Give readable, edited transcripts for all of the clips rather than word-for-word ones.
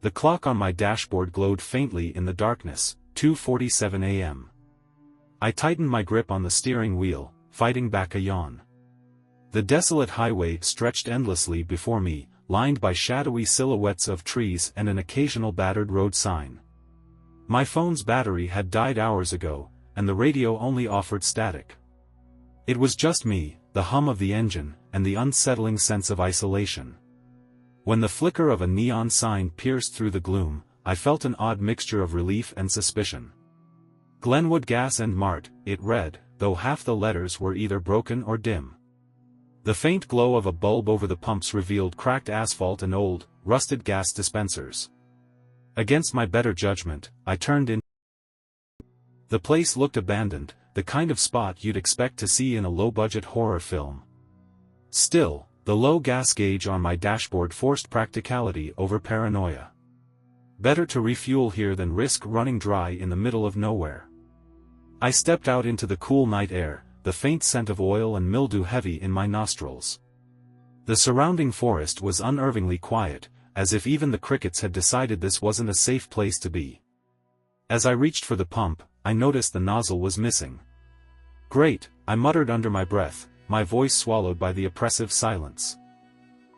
The clock on my dashboard glowed faintly in the darkness, 2:47 a.m. I tightened my grip on the steering wheel, fighting back a yawn. The desolate highway stretched endlessly before me, lined by shadowy silhouettes of trees and an occasional battered road sign. My phone's battery had died hours ago, and the radio only offered static. It was just me, the hum of the engine, and the unsettling sense of isolation. When the flicker of a neon sign pierced through the gloom, I felt an odd mixture of relief and suspicion. Glenwood Gas and Mart, it read, though half the letters were either broken or dim. The faint glow of a bulb over the pumps revealed cracked asphalt and old, rusted gas dispensers. Against my better judgment, I turned in. The place looked abandoned, the kind of spot you'd expect to see in a low-budget horror film. Still, the low gas gauge on my dashboard forced practicality over paranoia. Better to refuel here than risk running dry in the middle of nowhere. I stepped out into the cool night air, the faint scent of oil and mildew heavy in my nostrils. The surrounding forest was unnervingly quiet, as if even the crickets had decided this wasn't a safe place to be. As I reached for the pump, I noticed the nozzle was missing. Great, I muttered under my breath, my voice swallowed by the oppressive silence.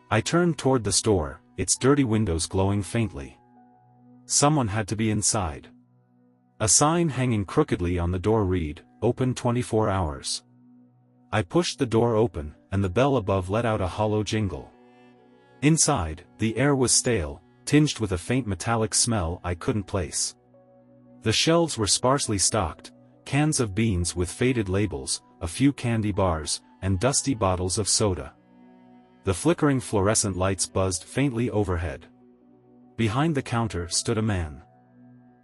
I turned toward the store, its dirty windows glowing faintly. Someone had to be inside. A sign hanging crookedly on the door read, "Open 24 hours." I pushed the door open, and the bell above let out a hollow jingle. Inside, the air was stale, tinged with a faint metallic smell I couldn't place. The shelves were sparsely stocked, cans of beans with faded labels, a few candy bars, and dusty bottles of soda. The flickering fluorescent lights buzzed faintly overhead. Behind the counter stood a man.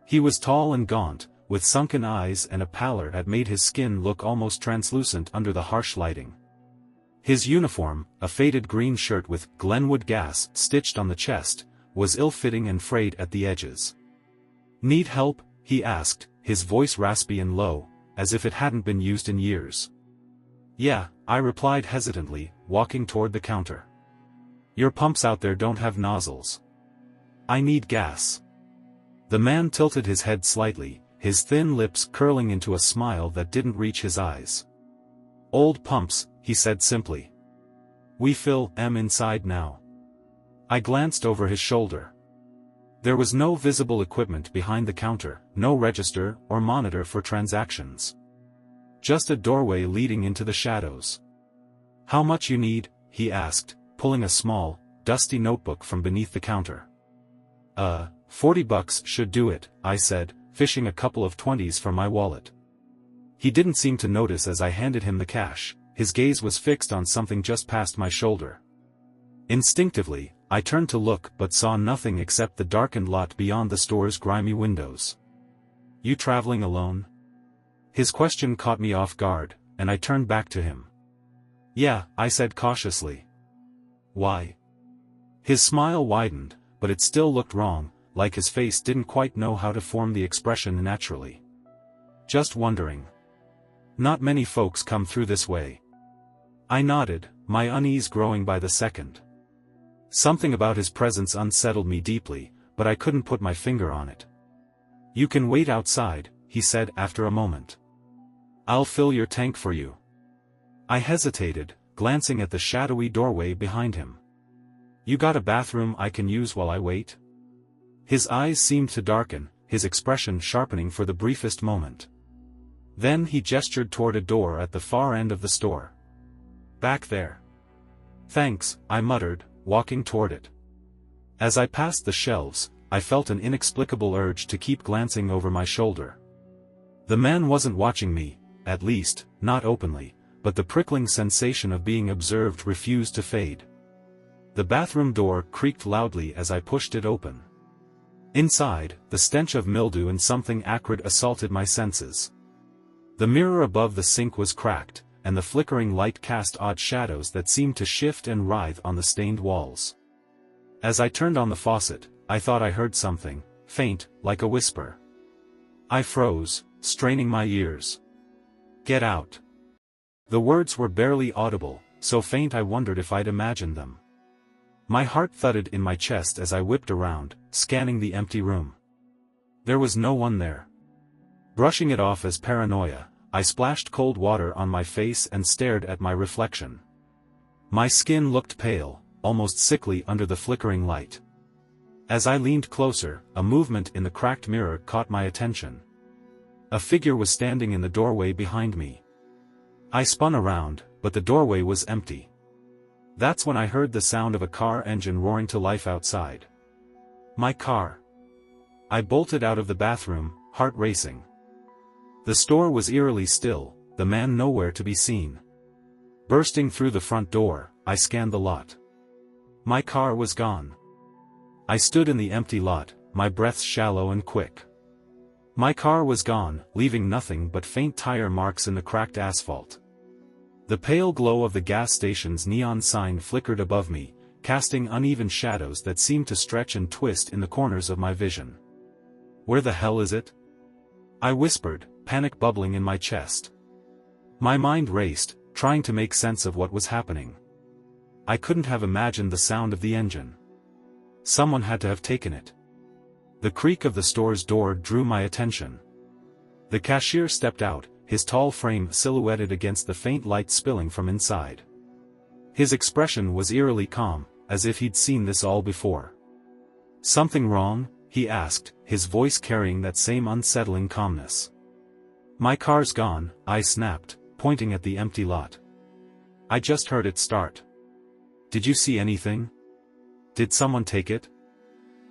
He was tall and gaunt, with sunken eyes and a pallor that made his skin look almost translucent under the harsh lighting. His uniform, a faded green shirt with "Glenwood Gas" stitched on the chest, was ill-fitting and frayed at the edges. "Need help?" he asked, his voice raspy and low, as if it hadn't been used in years. "Yeah," I replied hesitantly, walking toward the counter. "Your pumps out there don't have nozzles. I need gas." The man tilted his head slightly, his thin lips curling into a smile that didn't reach his eyes. "Old pumps," he said simply. "We fill 'em inside now." I glanced over his shoulder. There was no visible equipment behind the counter, no register or monitor for transactions. Just a doorway leading into the shadows. "How much you need?" he asked, pulling a small, dusty notebook from beneath the counter. $40 should do it," I said, fishing a couple of 20s from my wallet. He didn't seem to notice as I handed him the cash, his gaze was fixed on something just past my shoulder. Instinctively, I turned to look but saw nothing except the darkened lot beyond the store's grimy windows. "You traveling alone?" His question caught me off guard, and I turned back to him. "Yeah," I said cautiously. "Why?" His smile widened, but it still looked wrong, like his face didn't quite know how to form the expression naturally. "Just wondering. Not many folks come through this way." I nodded, my unease growing by the second. Something about his presence unsettled me deeply, but I couldn't put my finger on it. "You can wait outside," he said after a moment. "I'll fill your tank for you." I hesitated, glancing at the shadowy doorway behind him. "You got a bathroom I can use while I wait?" His eyes seemed to darken, his expression sharpening for the briefest moment. Then he gestured toward a door at the far end of the store. "Back there." "Thanks," I muttered, walking toward it. As I passed the shelves, I felt an inexplicable urge to keep glancing over my shoulder. The man wasn't watching me, at least, not openly, but the prickling sensation of being observed refused to fade. The bathroom door creaked loudly as I pushed it open. Inside, the stench of mildew and something acrid assaulted my senses. The mirror above the sink was cracked, and the flickering light cast odd shadows that seemed to shift and writhe on the stained walls. As I turned on the faucet, I thought I heard something, faint, like a whisper. I froze, straining my ears. "Get out." The words were barely audible, so faint I wondered if I'd imagined them. My heart thudded in my chest as I whipped around, scanning the empty room. There was no one there. Brushing it off as paranoia, I splashed cold water on my face and stared at my reflection. My skin looked pale, almost sickly under the flickering light. As I leaned closer, a movement in the cracked mirror caught my attention. A figure was standing in the doorway behind me. I spun around, but the doorway was empty. That's when I heard the sound of a car engine roaring to life outside. My car. I bolted out of the bathroom, heart racing. The store was eerily still, the man nowhere to be seen. Bursting through the front door, I scanned the lot. My car was gone. I stood in the empty lot, my breath shallow and quick. My car was gone, leaving nothing but faint tire marks in the cracked asphalt. The pale glow of the gas station's neon sign flickered above me, casting uneven shadows that seemed to stretch and twist in the corners of my vision. Where the hell is it? I whispered, panic bubbling in my chest. My mind raced, trying to make sense of what was happening. I couldn't have imagined the sound of the engine. Someone had to have taken it. The creak of the store's door drew my attention. The cashier stepped out, his tall frame silhouetted against the faint light spilling from inside. His expression was eerily calm, as if he'd seen this all before. "Something wrong?" he asked, his voice carrying that same unsettling calmness. "My car's gone," I snapped, pointing at the empty lot. "I just heard it start." "Did you see anything? Did someone take it?"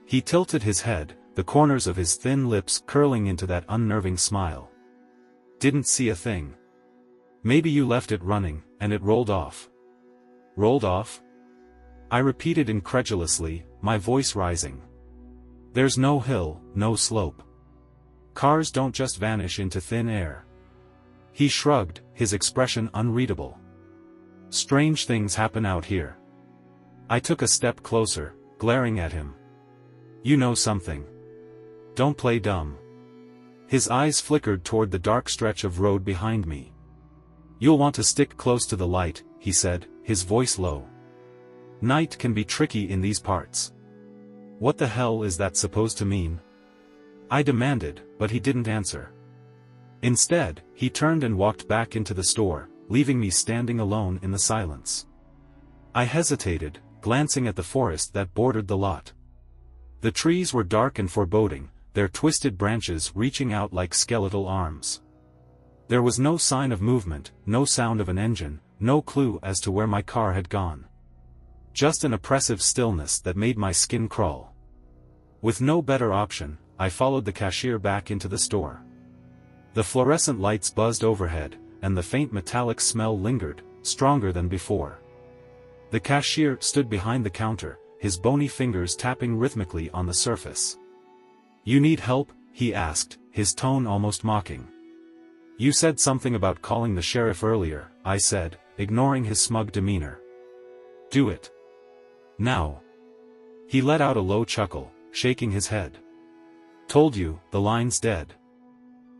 He tilted his head, the corners of his thin lips curling into that unnerving smile. "Didn't see a thing. Maybe you left it running, and it rolled off." "Rolled off?" I repeated incredulously, my voice rising. "There's no hill, no slope. Cars don't just vanish into thin air." He shrugged, his expression unreadable. "Strange things happen out here." I took a step closer, glaring at him. "You know something. Don't play dumb." His eyes flickered toward the dark stretch of road behind me. "You'll want to stick close to the light," he said, his voice low. "Night can be tricky in these parts." "What the hell is that supposed to mean?" I demanded, but he didn't answer. Instead, he turned and walked back into the store, leaving me standing alone in the silence. I hesitated, glancing at the forest that bordered the lot. The trees were dark and foreboding, their twisted branches reaching out like skeletal arms. There was no sign of movement, no sound of an engine, no clue as to where my car had gone. Just an oppressive stillness that made my skin crawl. With no better option, I followed the cashier back into the store. The fluorescent lights buzzed overhead, and the faint metallic smell lingered, stronger than before. The cashier stood behind the counter, his bony fingers tapping rhythmically on the surface. "You need help?" he asked, his tone almost mocking. "You said something about calling the sheriff earlier," I said, ignoring his smug demeanor. "Do it. Now." He let out a low chuckle, shaking his head. "Told you, the line's dead.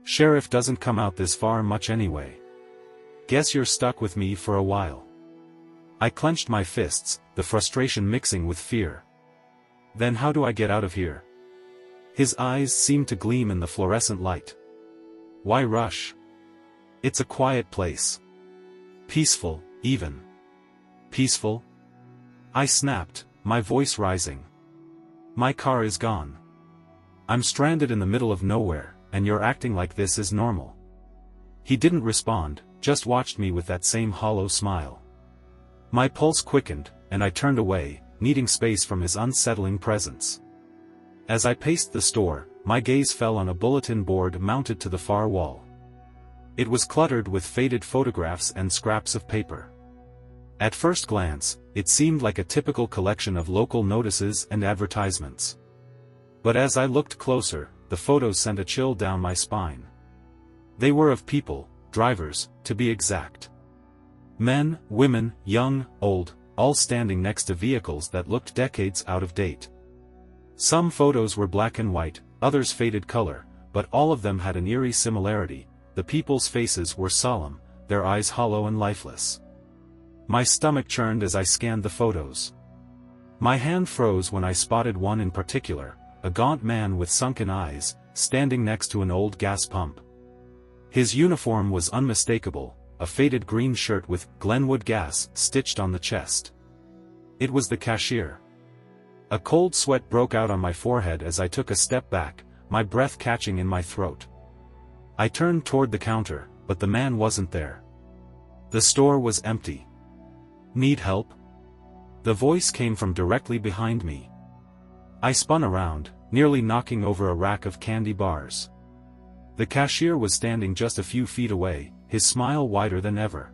Sheriff doesn't come out this far much anyway. Guess you're stuck with me for a while." I clenched my fists, the frustration mixing with fear. "Then how do I get out of here?" His eyes seemed to gleam in the fluorescent light. "Why rush? It's a quiet place. Peaceful, even." "Peaceful?" I snapped, my voice rising. "My car is gone. I'm stranded in the middle of nowhere, and you're acting like this is normal." He didn't respond, just watched me with that same hollow smile. My pulse quickened, and I turned away, needing space from his unsettling presence. As I paced the store, my gaze fell on a bulletin board mounted to the far wall. It was cluttered with faded photographs and scraps of paper. At first glance, it seemed like a typical collection of local notices and advertisements. But as I looked closer, the photos sent a chill down my spine. They were of people, drivers, to be exact. Men, women, young, old, all standing next to vehicles that looked decades out of date. Some photos were black and white, others faded color, but all of them had an eerie similarity. The people's faces were solemn, their eyes hollow and lifeless. My stomach churned as I scanned the photos. My hand froze when I spotted one in particular, a gaunt man with sunken eyes, standing next to an old gas pump. His uniform was unmistakable, a faded green shirt with "Glenwood Gas" stitched on the chest. It was the cashier. A cold sweat broke out on my forehead as I took a step back, my breath catching in my throat. I turned toward the counter, but the man wasn't there. The store was empty. "Need help?" The voice came from directly behind me. I spun around, nearly knocking over a rack of candy bars. The cashier was standing just a few feet away, his smile wider than ever.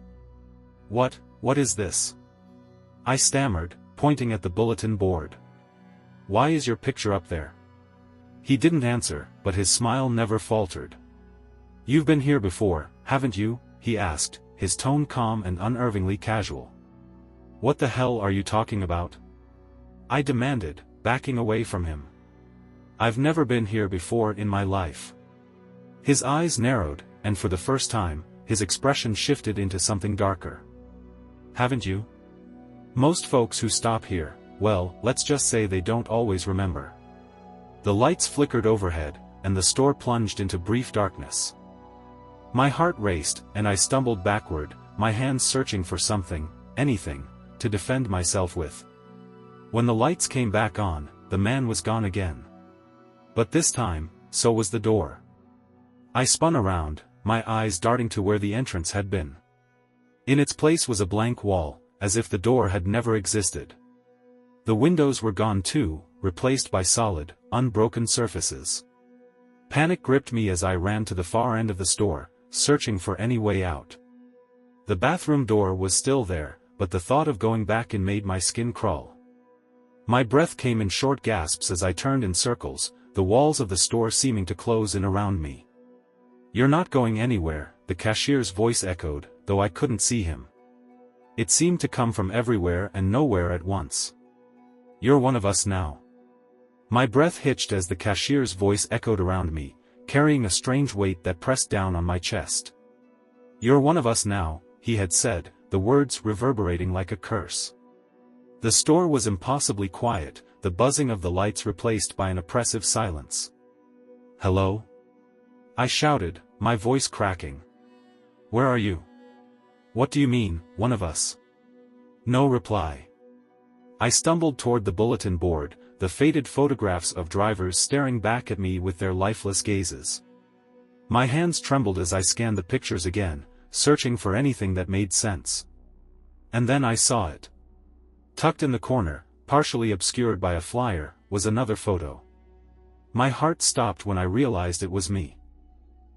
What is this?" I stammered, pointing at the bulletin board. "Why is your picture up there?" He didn't answer, but his smile never faltered. "You've been here before, haven't you?" he asked, his tone calm and unervingly casual. "What the hell are you talking about?" I demanded, backing away from him. "I've never been here before in my life." His eyes narrowed, and for the first time, his expression shifted into something darker. "Haven't you? Most folks who stop here, well, let's just say they don't always remember." The lights flickered overhead, and the store plunged into brief darkness. My heart raced, and I stumbled backward, my hands searching for something, anything, to defend myself with. When the lights came back on, the man was gone again. But this time, so was the door. I spun around, my eyes darting to where the entrance had been. In its place was a blank wall, as if the door had never existed. The windows were gone too, replaced by solid, unbroken surfaces. Panic gripped me as I ran to the far end of the store, searching for any way out. The bathroom door was still there, but the thought of going back in made my skin crawl. My breath came in short gasps as I turned in circles, the walls of the store seeming to close in around me. "You're not going anywhere," the cashier's voice echoed, though I couldn't see him. It seemed to come from everywhere and nowhere at once. "You're one of us now." My breath hitched as the cashier's voice echoed around me, carrying a strange weight that pressed down on my chest. "You're one of us now," he had said, the words reverberating like a curse. The store was impossibly quiet, the buzzing of the lights replaced by an oppressive silence. "Hello?" I shouted, my voice cracking. "Where are you?" "What do you mean, one of us?" No reply. I stumbled toward the bulletin board, the faded photographs of drivers staring back at me with their lifeless gazes. My hands trembled as I scanned the pictures again, searching for anything that made sense. And then I saw it. Tucked in the corner, partially obscured by a flyer, was another photo. My heart stopped when I realized it was me.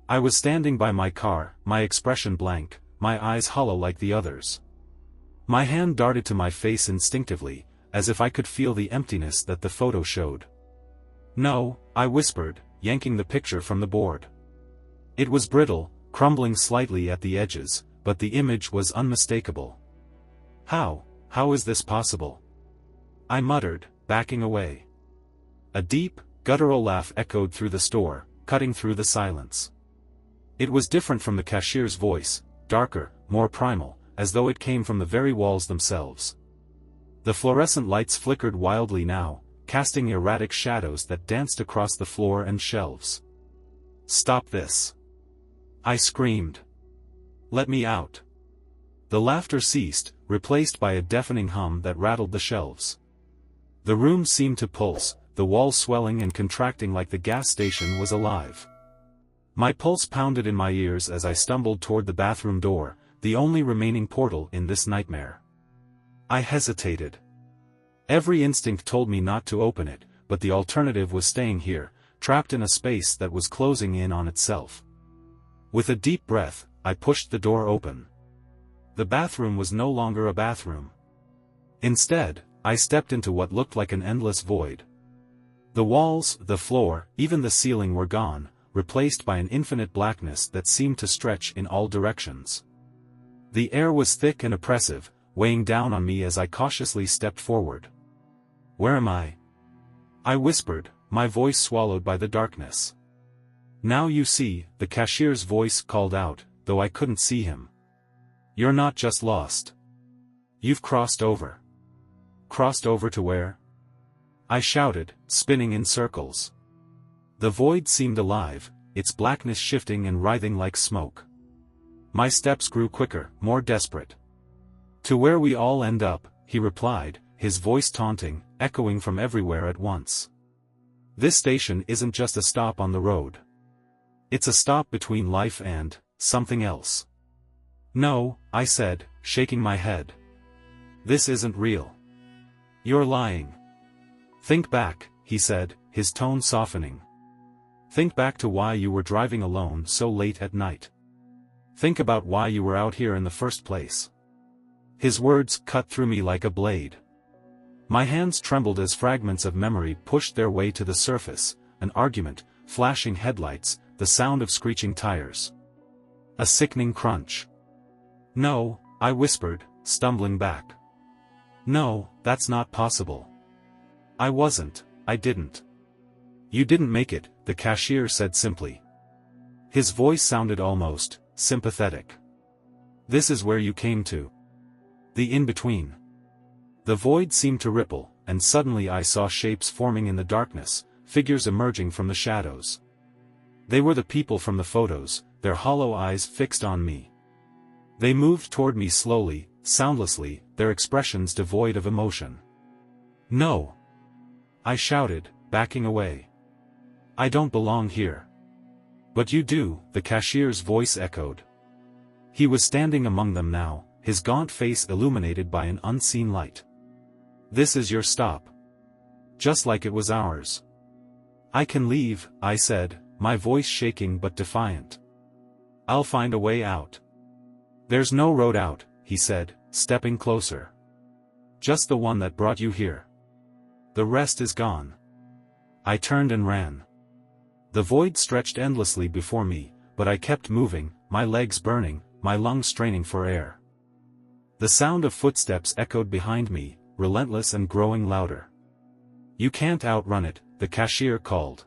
I was standing by my car, my expression blank, my eyes hollow like the others. My hand darted to my face instinctively, as if I could feel the emptiness that the photo showed. "No," I whispered, yanking the picture from the board. It was brittle, crumbling slightly at the edges, but the image was unmistakable. How is this possible?" I muttered, backing away. A deep, guttural laugh echoed through the store, cutting through the silence. It was different from the cashier's voice, darker, more primal, as though it came from the very walls themselves. The fluorescent lights flickered wildly now, casting erratic shadows that danced across the floor and shelves. "Stop this!" I screamed. "Let me out!" The laughter ceased, replaced by a deafening hum that rattled the shelves. The room seemed to pulse, the walls swelling and contracting like the gas station was alive. My pulse pounded in my ears as I stumbled toward the bathroom door, the only remaining portal in this nightmare. I hesitated. Every instinct told me not to open it, but the alternative was staying here, trapped in a space that was closing in on itself. With a deep breath, I pushed the door open. The bathroom was no longer a bathroom. Instead, I stepped into what looked like an endless void. The walls, the floor, even the ceiling were gone, replaced by an infinite blackness that seemed to stretch in all directions. The air was thick and oppressive, weighing down on me as I cautiously stepped forward. "Where am I?" I whispered, my voice swallowed by the darkness. "Now you see," the cashier's voice called out, though I couldn't see him. "You're not just lost. You've crossed over." "Crossed over to where?" I shouted, spinning in circles. The void seemed alive, its blackness shifting and writhing like smoke. My steps grew quicker, more desperate. "To where we all end up," he replied, his voice taunting, echoing from everywhere at once. "This station isn't just a stop on the road. It's a stop between life and something else." "No," I said, shaking my head. "This isn't real. You're lying. Think back," he said, his tone softening. "Think back to why you were driving alone so late at night. Think about why you were out here in the first place." His words cut through me like a blade. My hands trembled as fragments of memory pushed their way to the surface, an argument, flashing headlights, the sound of screeching tires. A sickening crunch. "No," I whispered, stumbling back. "No, that's not possible. I didn't." "You didn't make it," the cashier said simply. His voice sounded almost sympathetic. "This is where you came to. The in-between." The void seemed to ripple, and suddenly I saw shapes forming in the darkness, figures emerging from the shadows. They were the people from the photos, their hollow eyes fixed on me. They moved toward me slowly, soundlessly, their expressions devoid of emotion. "No!" I shouted, backing away. "I don't belong here." "But you do," the cashier's voice echoed. He was standing among them now, his gaunt face illuminated by an unseen light. "This is your stop. Just like it was ours." "I can leave," I said, my voice shaking but defiant. "I'll find a way out." "There's no road out," he said, stepping closer. "Just the one that brought you here. The rest is gone." I turned and ran. The void stretched endlessly before me, but I kept moving, my legs burning, my lungs straining for air. The sound of footsteps echoed behind me, relentless and growing louder. "You can't outrun it," the cashier called.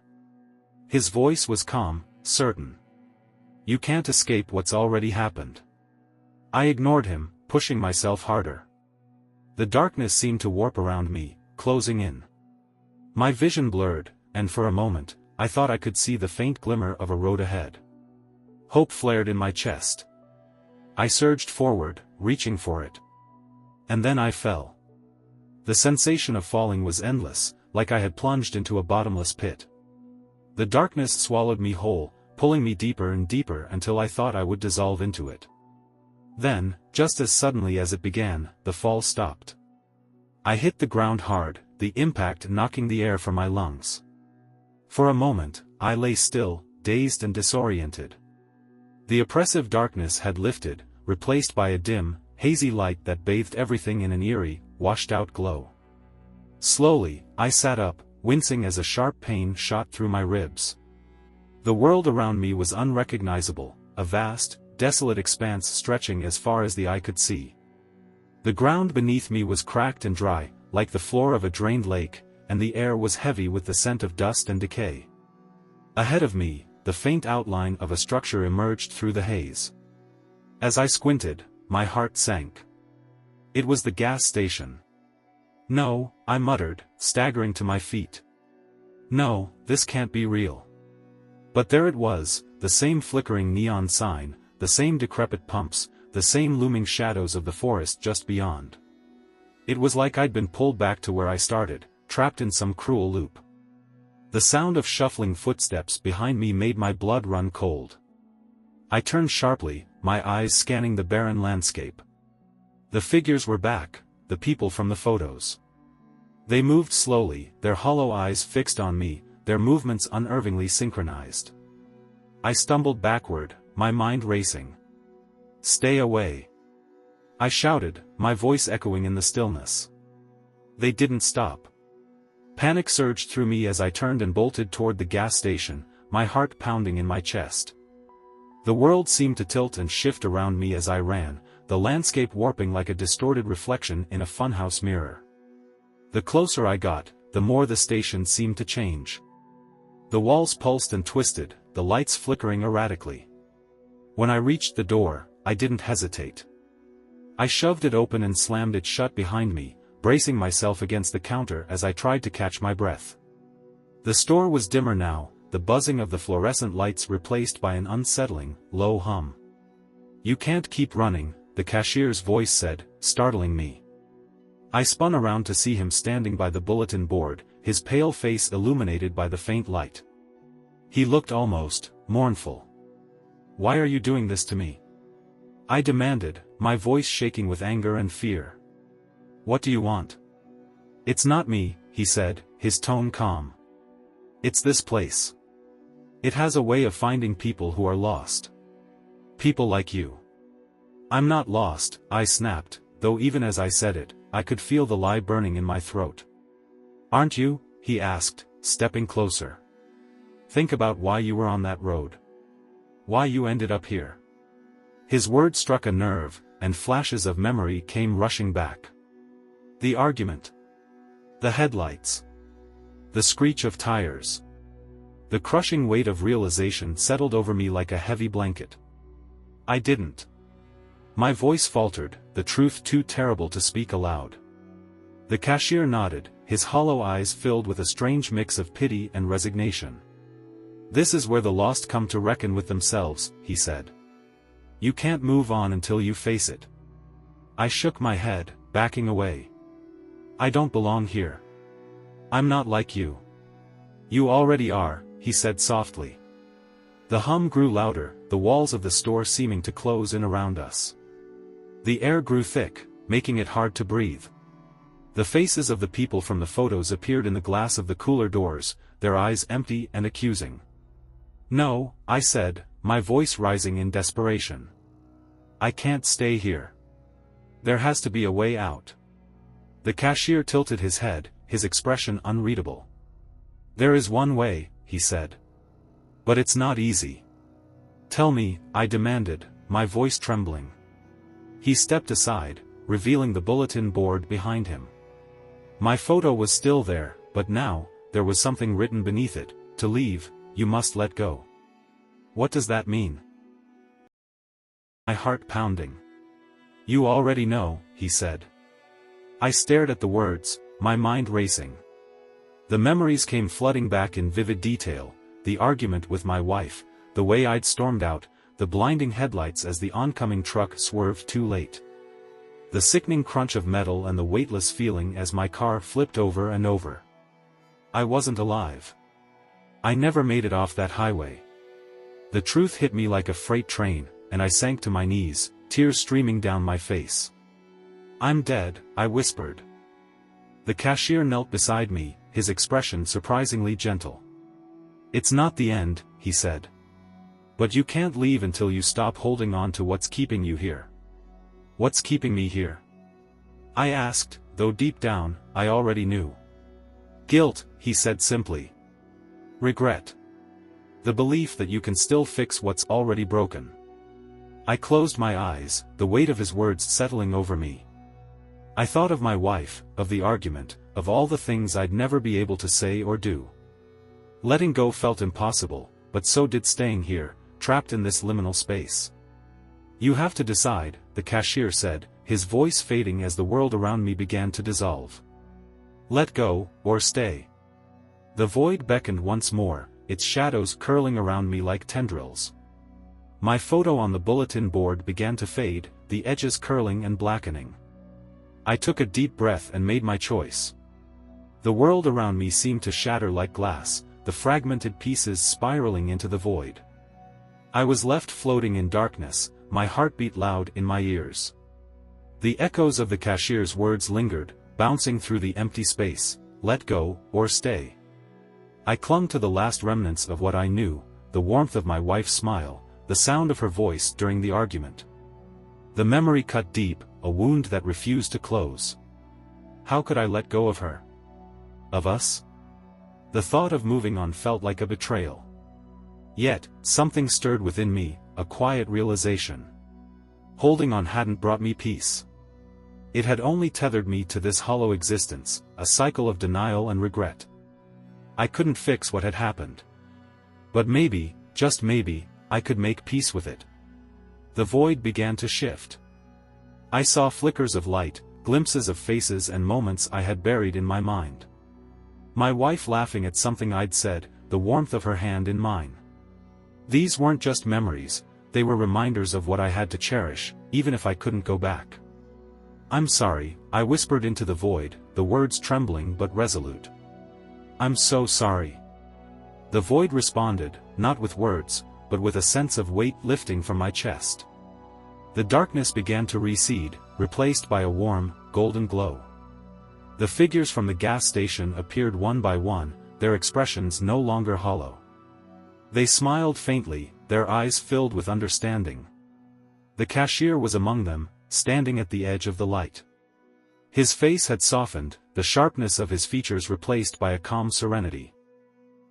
His voice was calm, certain. "You can't escape what's already happened." I ignored him, pushing myself harder. The darkness seemed to warp around me, closing in. My vision blurred, and for a moment, I thought I could see the faint glimmer of a road ahead. Hope flared in my chest. I surged forward, reaching for it. And then I fell. The sensation of falling was endless, like I had plunged into a bottomless pit. The darkness swallowed me whole, pulling me deeper and deeper until I thought I would dissolve into it. Then, just as suddenly as it began, the fall stopped. I hit the ground hard, the impact knocking the air from my lungs. For a moment, I lay still, dazed and disoriented. The oppressive darkness had lifted, replaced by a dim, hazy light that bathed everything in an eerie, washed-out glow. Slowly, I sat up, wincing as a sharp pain shot through my ribs. The world around me was unrecognizable, a vast, desolate expanse stretching as far as the eye could see. The ground beneath me was cracked and dry, like the floor of a drained lake, and the air was heavy with the scent of dust and decay. Ahead of me, the faint outline of a structure emerged through the haze. As I squinted, my heart sank. It was the gas station. "No," I muttered, staggering to my feet. "No, this can't be real." But there it was, the same flickering neon sign, the same decrepit pumps, the same looming shadows of the forest just beyond. It was like I'd been pulled back to where I started, trapped in some cruel loop. The sound of shuffling footsteps behind me made my blood run cold. I turned sharply, my eyes scanning the barren landscape. The figures were back, the people from the photos. They moved slowly, their hollow eyes fixed on me, their movements unervingly synchronized. I stumbled backward, my mind racing. "Stay away!" I shouted, my voice echoing in the stillness. They didn't stop. Panic surged through me as I turned and bolted toward the gas station, my heart pounding in my chest. The world seemed to tilt and shift around me as I ran, the landscape warping like a distorted reflection in a funhouse mirror. The closer I got, the more the station seemed to change. The walls pulsed and twisted, the lights flickering erratically. When I reached the door, I didn't hesitate. I shoved it open and slammed it shut behind me, bracing myself against the counter as I tried to catch my breath. The store was dimmer now, the buzzing of the fluorescent lights replaced by an unsettling, low hum. "You can't keep running," the cashier's voice said, startling me. I spun around to see him standing by the bulletin board, his pale face illuminated by the faint light. He looked almost mournful. "Why are you doing this to me?" I demanded, my voice shaking with anger and fear. "What do you want?" "It's not me," he said, his tone calm. "It's this place. It has a way of finding people who are lost. People like you." "I'm not lost," I snapped, though even as I said it, I could feel the lie burning in my throat. "Aren't you?" he asked, stepping closer. "Think about why you were on that road. Why you ended up here." His words struck a nerve, and flashes of memory came rushing back. The argument. The headlights. The screech of tires. The crushing weight of realization settled over me like a heavy blanket. I didn't. My voice faltered, the truth too terrible to speak aloud. The cashier nodded, his hollow eyes filled with a strange mix of pity and resignation. "This is where the lost come to reckon with themselves," he said. "You can't move on until you face it." I shook my head, backing away. "I don't belong here. I'm not like you." "You already are," he said softly. The hum grew louder, the walls of the store seeming to close in around us. The air grew thick, making it hard to breathe. The faces of the people from the photos appeared in the glass of the cooler doors, their eyes empty and accusing. "No," I said, my voice rising in desperation. "I can't stay here. There has to be a way out." The cashier tilted his head, his expression unreadable. "There is one way," he said. "But it's not easy." "Tell me," I demanded, my voice trembling. He stepped aside, revealing the bulletin board behind him. My photo was still there, but now, there was something written beneath it: "To leave, you must let go." "What does that mean?" My heart pounding. "You already know," he said. I stared at the words, my mind racing. The memories came flooding back in vivid detail, the argument with my wife, the way I'd stormed out, the blinding headlights as the oncoming truck swerved too late. The sickening crunch of metal and the weightless feeling as my car flipped over and over. I wasn't alive. I never made it off that highway. The truth hit me like a freight train, and I sank to my knees, tears streaming down my face. "I'm dead," I whispered. The cashier knelt beside me, his expression surprisingly gentle. "It's not the end," he said. "But you can't leave until you stop holding on to what's keeping you here." "What's keeping me here?" I asked, though deep down, I already knew. "Guilt," he said simply. "Regret. The belief that you can still fix what's already broken." I closed my eyes, the weight of his words settling over me. I thought of my wife, of the argument, of all the things I'd never be able to say or do. Letting go felt impossible, but so did staying here, trapped in this liminal space. "You have to decide," the cashier said, his voice fading as the world around me began to dissolve. "Let go, or stay." The void beckoned once more, its shadows curling around me like tendrils. My photo on the bulletin board began to fade, the edges curling and blackening. I took a deep breath and made my choice. The world around me seemed to shatter like glass, the fragmented pieces spiraling into the void. I was left floating in darkness, my heartbeat loud in my ears. The echoes of the cashier's words lingered, bouncing through the empty space: "Let go, or stay." I clung to the last remnants of what I knew, the warmth of my wife's smile, the sound of her voice during the argument. The memory cut deep, a wound that refused to close. How could I let go of her? Of us? The thought of moving on felt like a betrayal. Yet, something stirred within me, a quiet realization. Holding on hadn't brought me peace. It had only tethered me to this hollow existence, a cycle of denial and regret. I couldn't fix what had happened. But maybe, just maybe, I could make peace with it. The void began to shift. I saw flickers of light, glimpses of faces and moments I had buried in my mind. My wife laughing at something I'd said, the warmth of her hand in mine. These weren't just memories, they were reminders of what I had to cherish, even if I couldn't go back. "I'm sorry," I whispered into the void, the words trembling but resolute. "I'm so sorry." The void responded, not with words, but with a sense of weight lifting from my chest. The darkness began to recede, replaced by a warm, golden glow. The figures from the gas station appeared one by one, their expressions no longer hollow. They smiled faintly, their eyes filled with understanding. The cashier was among them, standing at the edge of the light. His face had softened, the sharpness of his features replaced by a calm serenity.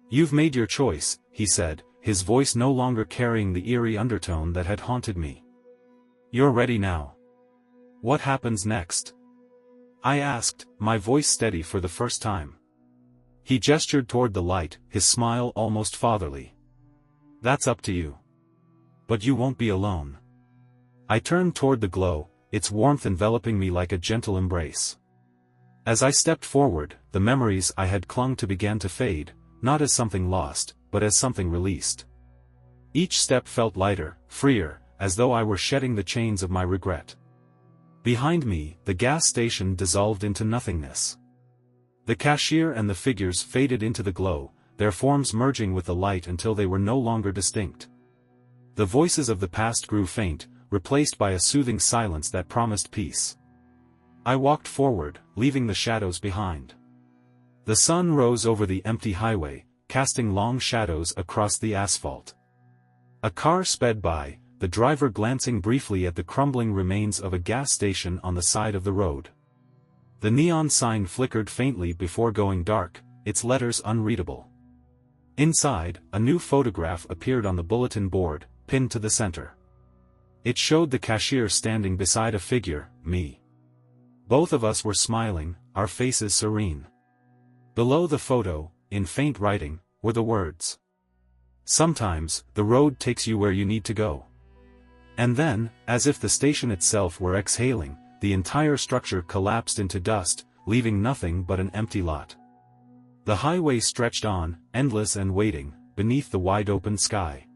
"You've made your choice," he said, his voice no longer carrying the eerie undertone that had haunted me. "You're ready now. What happens next?" I asked, my voice steady for the first time. He gestured toward the light, his smile almost fatherly. "That's up to you. But you won't be alone." I turned toward the glow, its warmth enveloping me like a gentle embrace. As I stepped forward, the memories I had clung to began to fade, not as something lost, but as something released. Each step felt lighter, freer, as though I were shedding the chains of my regret. Behind me, the gas station dissolved into nothingness. The cashier and the figures faded into the glow, their forms merging with the light until they were no longer distinct. The voices of the past grew faint, replaced by a soothing silence that promised peace. I walked forward, leaving the shadows behind. The sun rose over the empty highway, casting long shadows across the asphalt. A car sped by, the driver glancing briefly at the crumbling remains of a gas station on the side of the road. The neon sign flickered faintly before going dark, its letters unreadable. Inside, a new photograph appeared on the bulletin board, pinned to the center. It showed the cashier standing beside a figure, me. Both of us were smiling, our faces serene. Below the photo, in faint writing, were the words, "Sometimes, the road takes you where you need to go." And then, as if the station itself were exhaling, the entire structure collapsed into dust, leaving nothing but an empty lot. The highway stretched on, endless and waiting, beneath the wide-open sky.